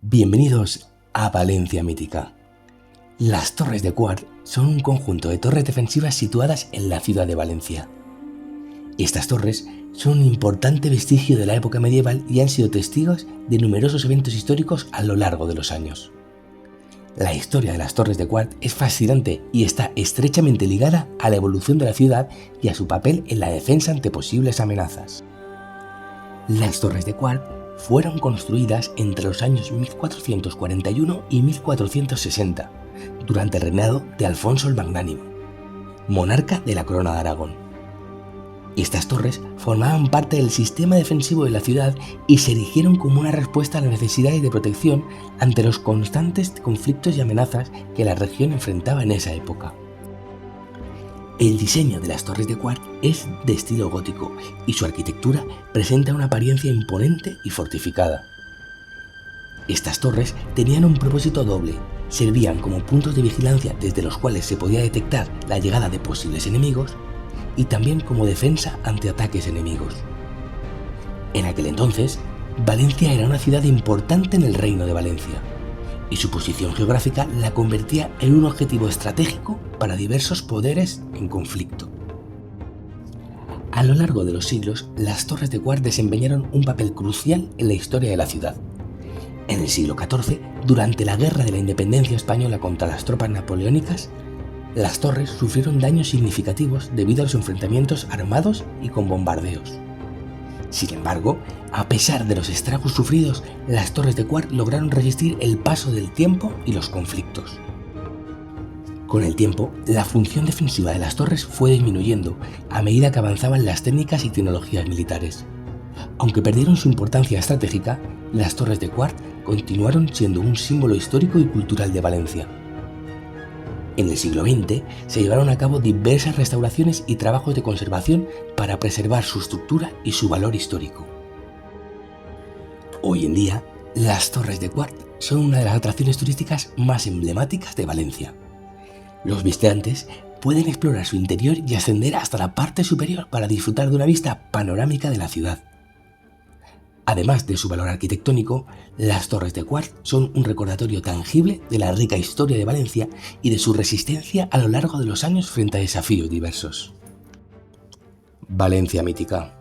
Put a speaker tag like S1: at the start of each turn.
S1: Bienvenidos a Valencia Mítica. Las Torres de Quart son un conjunto de torres defensivas situadas en la ciudad de Valencia. Estas torres son un importante vestigio de la época medieval y han sido testigos de numerosos eventos históricos a lo largo de los años. La historia de las Torres de Quart es fascinante y está estrechamente ligada a la evolución de la ciudad y a su papel en la defensa ante posibles amenazas. Las Torres de Quart fueron construidas entre los años 1441 y 1460, durante el reinado de Alfonso el Magnánimo, monarca de la Corona de Aragón. Estas torres formaban parte del sistema defensivo de la ciudad y se erigieron como una respuesta a las necesidades de protección ante los constantes conflictos y amenazas que la región enfrentaba en esa época. El diseño de las Torres de Quart es de estilo gótico y su arquitectura presenta una apariencia imponente y fortificada. Estas torres tenían un propósito doble: servían como puntos de vigilancia desde los cuales se podía detectar la llegada de posibles enemigos y también como defensa ante ataques enemigos. En aquel entonces, Valencia era una ciudad importante en el Reino de Valencia, y su posición geográfica la convertía en un objetivo estratégico para diversos poderes en conflicto. A lo largo de los siglos, las Torres de Quart desempeñaron un papel crucial en la historia de la ciudad. En el siglo XIV, durante la Guerra de la Independencia Española contra las tropas napoleónicas, las torres sufrieron daños significativos debido a los enfrentamientos armados y con bombardeos. Sin embargo, a pesar de los estragos sufridos, las Torres de Quart lograron resistir el paso del tiempo y los conflictos. Con el tiempo, la función defensiva de las torres fue disminuyendo a medida que avanzaban las técnicas y tecnologías militares. Aunque perdieron su importancia estratégica, las Torres de Quart continuaron siendo un símbolo histórico y cultural de Valencia. En el siglo XX se llevaron a cabo diversas restauraciones y trabajos de conservación para preservar su estructura y su valor histórico. Hoy en día, las Torres de Quart son una de las atracciones turísticas más emblemáticas de Valencia. Los visitantes pueden explorar su interior y ascender hasta la parte superior para disfrutar de una vista panorámica de la ciudad. Además de su valor arquitectónico, las Torres de Quart son un recordatorio tangible de la rica historia de Valencia y de su resistencia a lo largo de los años frente a desafíos diversos. Valencia Mítica.